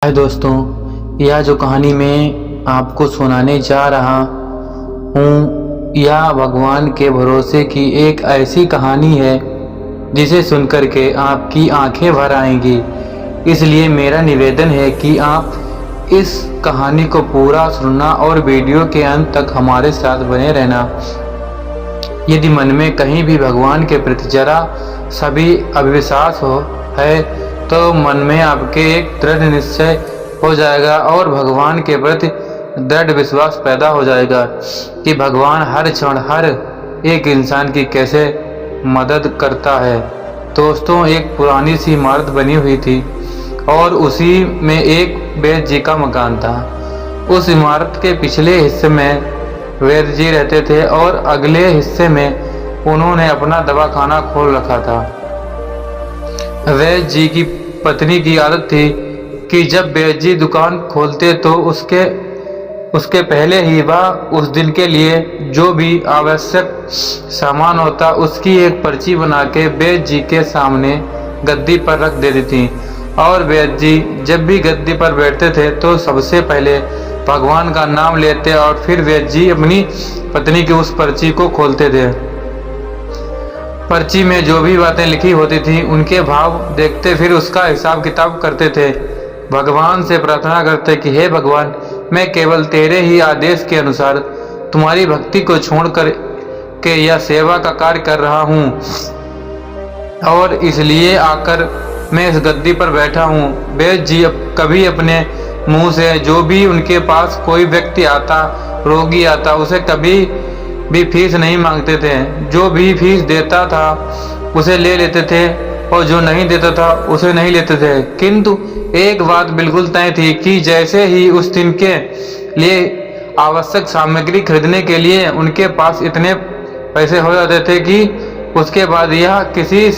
हाय दोस्तों, यह जो कहानी मैं आपको सुनाने जा रहा हूँ यह भगवान के भरोसे की एक ऐसी कहानी है जिसे सुनकर के आपकी आंखें भर आएंगी। इसलिए मेरा निवेदन है कि आप इस कहानी को पूरा सुनना और वीडियो के अंत तक हमारे साथ बने रहना। यदि मन में कहीं भी भगवान के प्रति जरा सभी अविश्वास है तो मन में आपके एक दृढ़ निश्चय हो जाएगा और भगवान के प्रति दृढ़ विश्वास पैदा हो जाएगा कि भगवान हर क्षण हर एक इंसान की कैसे मदद करता है। दोस्तों, एक पुरानी सी इमारत बनी हुई थी और उसी में एक वैद्य जी का मकान था। उस इमारत के पिछले हिस्से में वैद्य जी रहते थे और अगले हिस्से में उन्होंने अपना दवाखाना खोल रखा था। वैद्य जी की पत्नी की आदत थी कि जब वैद्य जी दुकान खोलते तो उसके पहले ही वह उस दिन के लिए जो भी आवश्यक सामान होता उसकी एक पर्ची बना के वैद्य जी के सामने गद्दी पर रख देती थी। और वैद्य जी जब भी गद्दी पर बैठते थे तो सबसे पहले भगवान का नाम लेते और फिर वैद्य जी अपनी पत्नी की उस पर्ची को खोलते थे। पर्ची में जो भी बातें लिखी होती थी उनके भाव देखते, फिर उसका हिसाब किताब करते थे। भगवान से प्रार्थना करते कि हे भगवान, मैं केवल तेरे ही आदेश के अनुसार तुम्हारी भक्ति को छोड़कर के यह सेवा का कार्य कर रहा हूँ और इसलिए आकर मैं इस गद्दी पर बैठा हूँ। वैद्य जी कभी अपने मुंह से जो भी उनके पास कोई व्यक्ति आता, रोगी आता, उसे कभी भी फीस नहीं मांगते थे। जो भी फीस देता था उसे ले लेते थे और जो नहीं देता था उसे नहीं लेते थे। किंतु एक बात बिल्कुल तय थी कि जैसे ही उस दिन के लिए आवश्यक सामग्री खरीदने के लिए उनके पास इतने पैसे हो जाते थे कि उसके बाद यह किसी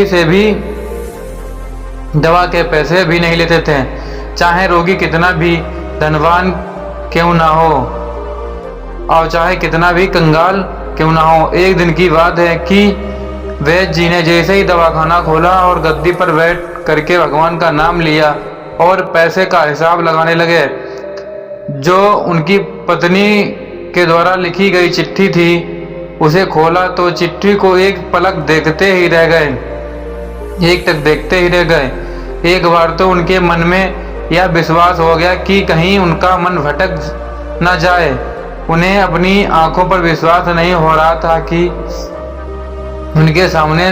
से भी दवा के पैसे भी नहीं लेते थे, चाहे रोगी कितना भी धनवान क्यों ना हो और चाहे कितना भी कंगाल क्यों ना हो। एक दिन की बात है कि वैद्य जी ने जैसे ही दवाखाना खोला और गद्दी पर बैठ करके भगवान का नाम लिया और पैसे का हिसाब लगाने लगे। जो उनकी पत्नी के द्वारा लिखी गई चिट्ठी थी उसे खोला तो चिट्ठी को एक पलक देखते ही रह गए, एक तक देखते ही रह गए। एक बार तो उनके मन में यह विश्वास हो गया कि कहीं उनका मन भटक न जाए। उन्हें अपनी आंखों पर विश्वास नहीं हो रहा था कि उनके सामने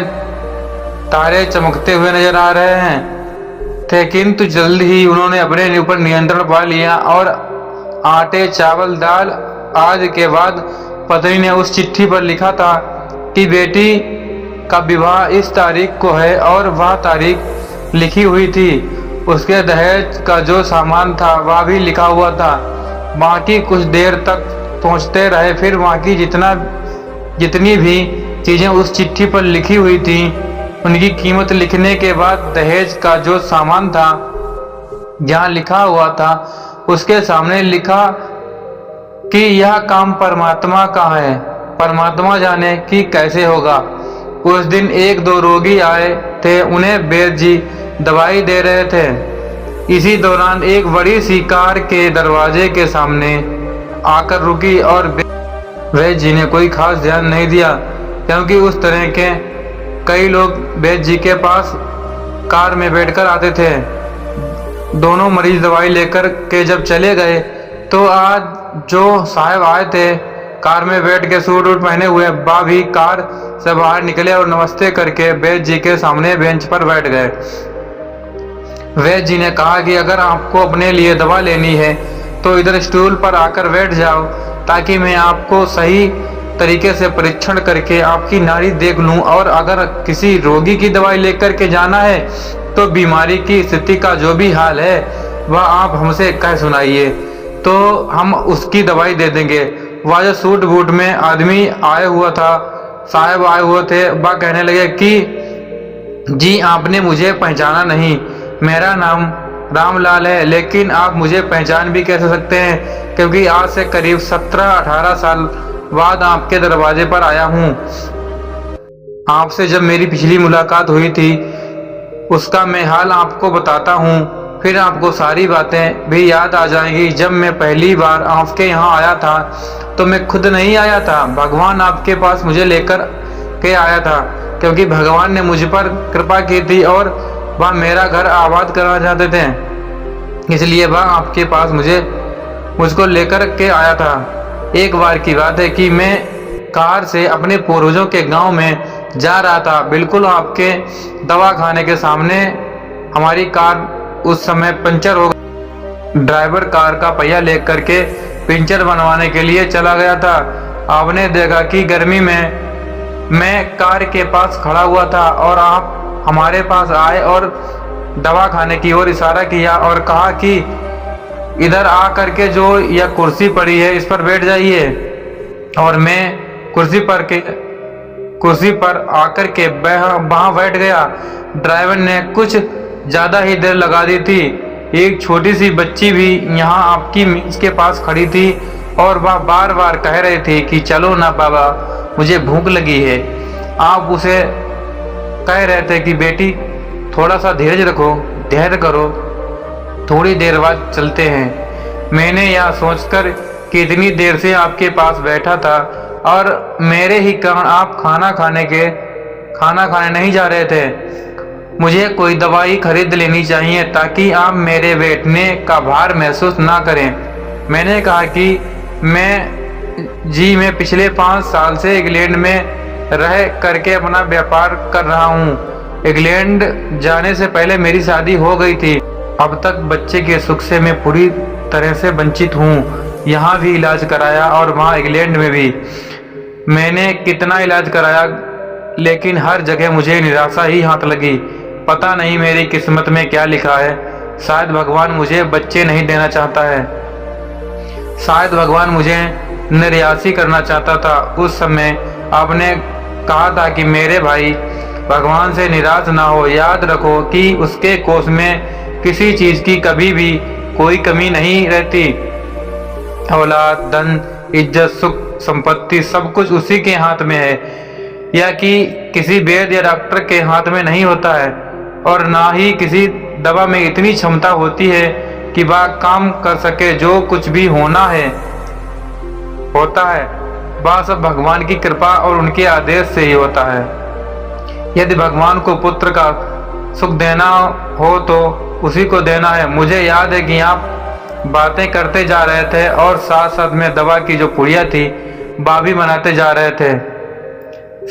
तारे चमकते हुए नजर आ रहे हैं किंतु जल्द ही उन्होंने अपने ऊपर नियंत्रण पा लिया और आटे, चावल, दाल आदि के बाद पत्नी ने उस चिट्ठी पर लिखा था कि बेटी का विवाह इस तारीख को है और वह तारीख लिखी हुई थी। उसके दहेज का जो सामान था वह भी लिखा हुआ था। बाकी कुछ देर तक पहुंचते रहे, फिर बाकी जितनी भी चीजें उस चिट्ठी पर लिखी हुई थी उनकी कीमत लिखने के बाद दहेज का जो सामान था जहाँ लिखा हुआ था उसके सामने लिखा कि यह काम परमात्मा का है, परमात्मा जाने कि कैसे होगा। उस दिन एक दो रोगी आए थे, उन्हें वैद्य जी दवाई दे रहे थे। इसी दौरान एक बड़ी सी कार के दरवाजे के सामने आकर रुकी और वैद्य जी ने कोई खास ध्यान नहीं दिया क्योंकि उस तरह के कई लोग वैद्य जी के पास कार में बैठकर आते थे। दोनों मरीज दवाई लेकर के जब चले गए तो आज जो साहब आए थे कार में बैठ के सूट वूट पहने हुए, वह भी कार से बाहर निकले और नमस्ते करके वैद्य जी के सामने बेंच पर बैठ गए। वैद्य जी ने कहा कि अगर आपको अपने लिए दवा लेनी है तो इधर स्टूल पर आकर बैठ जाओ ताकि मैं आपको सही तरीके से परीक्षण करके आपकी नाड़ी देख लूं और अगर किसी रोगी की दवाई लेकर के जाना है तो बीमारी की स्थिति का जो भी हाल है वह आप हमसे कह सुनाइए तो हम उसकी दवाई दे देंगे। वह जो सूट बूट में आदमी आए हुआ था, साहब आए हुए थे, वह कहने लगे कि जी आपने मुझे पहचाना नहीं, मेरा नाम रामलाल है, लेकिन आप मुझे पहचान भी कैसे सकते हैं क्योंकि आज से करीब 17-18 साल बाद आपके दरवाजे पर आया हूँ। आपसे जब मेरी पिछली मुलाकात हुई थी उसका मैं हाल आपको बताता हूँ। फिर आपको सारी बातें भी याद आ जाएंगी। जब मैं पहली बार आपके यहाँ आया था तो मैं खुद नहीं आया था, भगवान आपके पास मुझे लेकर के आया था, क्योंकि भगवान ने मुझ पर कृपा की थी और वह मेरा घर आबाद करना चाहते थे, इसलिए वह आपके पास मुझको लेकर के आया था। एक बार की बात है कि मैं कार से अपने पूर्वजों के गांव में जा रहा था। बिल्कुल आपके दवा खाने के सामने हमारी कार उस समय पंचर हो गई। ड्राइवर कार का पहिया लेकर के पंचर बनवाने के लिए चला गया था। आपने देखा कि गर्मी में मैं कार के पास खड़ा हुआ था और आप हमारे पास आए और दवा खाने की ओर इशारा किया और कहा कि इधर आ करके जो यह कुर्सी पड़ी है इस पर बैठ जाइए। और मैं कुर्सी पर आकर के वहां बैठ गया। ड्राइवर ने कुछ ज्यादा ही देर लगा दी थी। एक छोटी सी बच्ची भी यहाँ आपकी मेज के पास खड़ी थी और वह बार बार कह रही थी कि चलो ना बाबा, मुझे भूख लगी है। आप उसे कह रहे थे कि बेटी थोड़ा सा धीरज रखो, धैर्य करो, थोड़ी देर बाद चलते हैं। मैंने यह सोचकर कि इतनी देर से आपके पास बैठा था और मेरे ही कारण आप खाना खाने नहीं जा रहे थे। मुझे कोई दवाई खरीद लेनी चाहिए ताकि आप मेरे बैठने का भार महसूस ना करें। मैंने कहा कि मैं पिछले 5 साल से इंग्लैंड में रह करके अपना व्यापार कर रहा हूँ। इंग्लैंड जाने से पहले मेरी शादी हो गई थी। अब तक बच्चे के सुख से मैं पूरी तरह से वंचित हूँ। यहाँ भी इलाज कराया और वहाँ इंग्लैंड में भी मैंने कितना इलाज कराया, लेकिन हर जगह मुझे निराशा ही हाथ लगी। पता नहीं मेरी किस्मत में क्या लिखा है। शायद भगवान मुझे बच्चे नहीं देना चाहता है, शायद भगवान मुझे निर्यासी करना चाहता था। उस समय आपने कहा था कि मेरे भाई भगवान से निराश ना हो, याद रखो कि उसके कोष में किसी चीज की कभी भी कोई कमी नहीं रहती। औलाद, धन, इज्जत, सुख, संपत्ति सब कुछ उसी के हाथ में है, या कि किसी वैद्य या डॉक्टर के हाथ में नहीं होता है। और ना ही किसी दवा में इतनी क्षमता होती है कि वह काम कर सके। जो कुछ भी होता है वह सब भगवान की कृपा और उनके आदेश से ही होता है। यदि भगवान को पुत्र का सुख देना हो तो उसी को देना है। मुझे याद है कि आप बातें करते जा रहे थे और साथ साथ में दवा की जो पुड़िया थी वह भी बनाते जा रहे थे।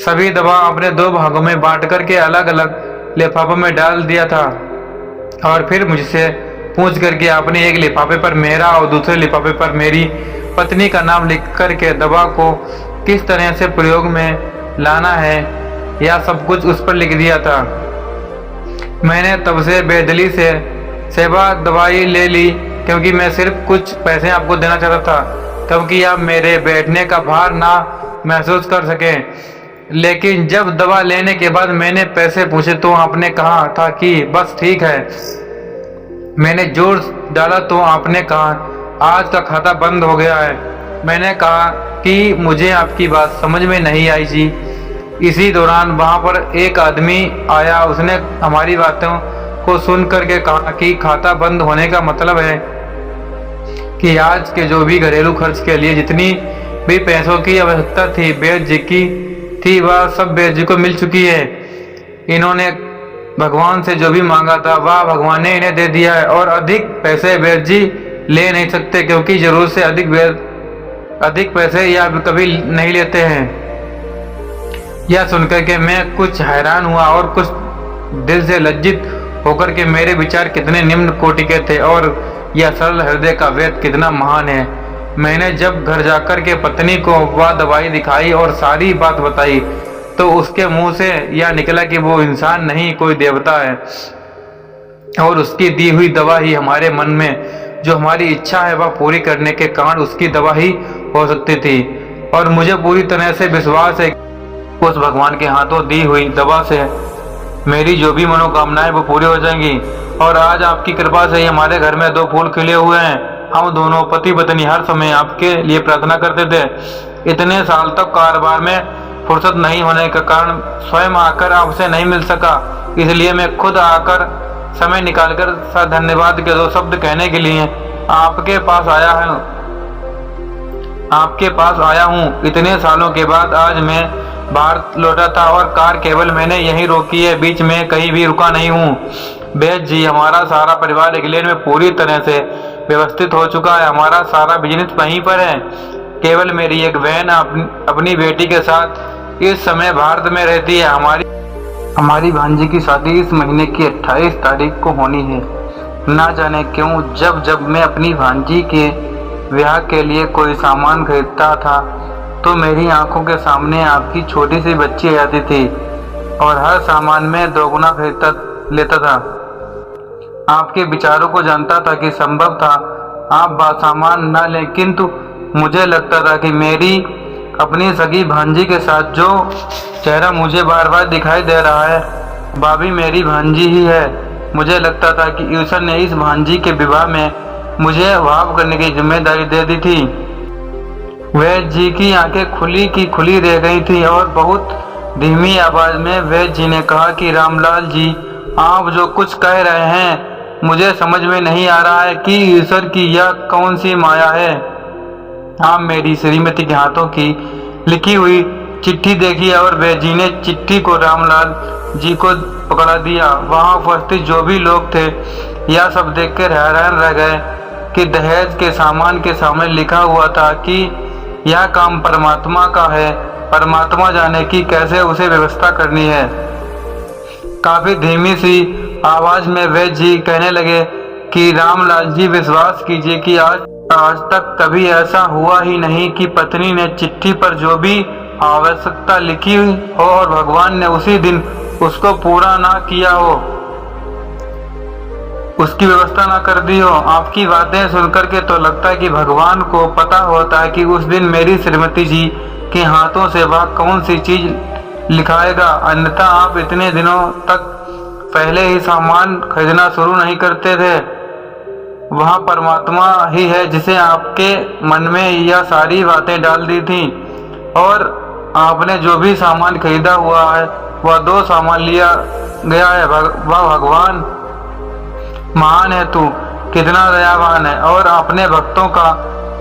सभी दवा आपने 2 भागों में बांट करके अलग अलग लिफाफों में डाल दिया था और फिर मुझसे पूछ करके आपने एक लिफाफे पर मेरा और दूसरे लिफाफे पर मेरी पत्नी का नाम लिख करके दवा को किस तरह से प्रयोग में लाना है या सब कुछ उस पर लिख दिया था। मैंने तब से बेदली से सेवा दवाई ले ली, क्योंकि मैं सिर्फ कुछ पैसे आपको देना चाहता था, क्योंकि आप मेरे बैठने का भार ना महसूस कर सकें। लेकिन जब दवा लेने के बाद मैंने पैसे पूछे तो आपने कहा था कि बस ठीक है। मैंने जोर डाला तो आपने कहा आज का खाता बंद हो गया है। मैंने कहा कि मुझे आपकी बात समझ में नहीं आई जी। इसी दौरान वहां पर एक आदमी आया। उसने हमारी बातों को सुन करके कहा कि खाता बंद होने का मतलब है कि आज के जो भी घरेलू खर्च के लिए जितनी भी पैसों की आवश्यकता थी वैद्य जी की थी, वह सब वैद्य जी को मिल चुकी है। इन्होंने भगवान से जो भी मांगा था वह भगवान ने इन्हें दे दिया है और अधिक पैसे वैद्य जी ले नहीं सकते, क्योंकि जरूरत से अधिक पैसे या कभी नहीं लेते हैं। यह सुनकर के मैं कुछ हैरान हुआ और कुछ दिल से लज्जित होकर के मेरे विचार कितने निम्न कोटि के थे और यह सरल हृदय का वैद्य कितना महान है। मैंने जब घर जाकर के पत्नी को वह दवाई दिखाई और सारी बात बताई तो उसके मुंह से यह निकला कि वो इंसान नहीं कोई देवता है और उसकी दी हुई दवा ही हमारे मन में जो हमारी इच्छा है वह पूरी करने के कारण उसकी दवा ही हो सकती थी। और मुझे पूरी तरह से विश्वास है उस भगवान के हाथों दी हुई दवा से मेरी जो भी मनोकामनाएं वो पूरी हो जाएंगी। और आज आपकी कृपा से ही हमारे घर में 2 फूल खिले हुए हैं। हम दोनों पति पत्नी हर समय आपके लिए प्रार्थना करते थे। इतने साल तक कारोबार में फुर्सत नहीं होने के कारण स्वयं आकर आपसे नहीं मिल सका, इसलिए मैं खुद आकर समय निकालकर धन्यवाद के 2 शब्द कहने के लिए आपके पास आया हूँ। इतने सालों के बाद आज मैं भारत लौटा था और कार केवल मैंने यहीं रोकी है, बीच में कहीं भी रुका नहीं हूँ। बैद जी, हमारा सारा परिवार इंग्लैंड में पूरी तरह से व्यवस्थित हो चुका है। हमारा सारा बिजनेस वहीं पर है। केवल मेरी एक बहन अपनी बेटी के साथ इस समय भारत में रहती है। हमारी भांजी की शादी इस महीने की 28 तारीख को होनी है। ना जाने क्यों जब मैं अपनी भांजी के ब्याह के लिए कोई सामान खरीदता था तो मेरी आंखों के सामने आपकी छोटी सी बच्ची आ जाती थी और हर सामान में दोगुना खरीद लेता था। आपके विचारों को जानता था कि संभव था आप बासामान न लें, किंतु मुझे लगता था कि मेरी अपनी सगी भांजी के साथ जो चेहरा मुझे बार बार दिखाई दे रहा है भाभी मेरी भांजी ही है। मुझे लगता था कि ईश्वर ने इस भांजी के विवाह में मुझे वाह करने की जिम्मेदारी दे दी थी। वैद जी की आंखें खुली की खुली रह गई थी और बहुत धीमी आवाज में वैद जी ने कहा कि रामलाल जी, आप जो कुछ कह रहे हैं मुझे समझ में नहीं आ रहा है कि ईश्वर की यह कौन सी माया है। आप मेरी श्रीमती के हाथों की लिखी हुई चिट्ठी देखी और वैद जी ने चिट्ठी को रामलाल जी को पकड़ा दिया। वहां उपस्थित जो भी लोग थे यह सब देखकर हैरान रह गए कि दहेज के सामान के सामने लिखा हुआ था कि यह काम परमात्मा का है, परमात्मा जाने की कैसे उसे व्यवस्था करनी है। काफी धीमी सी आवाज में वैद जी कहने लगे कि रामलाल जी, विश्वास कीजिए कि आज तक कभी ऐसा हुआ ही नहीं कि पत्नी ने चिट्ठी पर जो भी आवश्यकता लिखी हो और भगवान ने उसी दिन उसको पूरा ना किया हो, उसकी व्यवस्था ना कर दी हो। आपकी बातें सुनकर के तो लगता है कि भगवान को पता होता है कि उस दिन मेरी श्रीमती जी के हाथों से वह कौन सी चीज लिखाएगा, अन्यथा आप इतने दिनों तक पहले ही सामान खरीदना शुरू नहीं करते थे। वह परमात्मा ही है जिसे आपके मन में यह सारी बातें डाल दी थी और आपने जो भी सामान खरीदा हुआ है वह 2 सामान लिया गया है। वह भगवान महान है, तू कितना दयावान है और अपने भक्तों का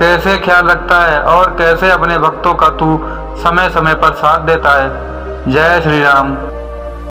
कैसे ख्याल रखता है और कैसे अपने भक्तों का तू समय समय पर साथ देता है। जय श्री राम।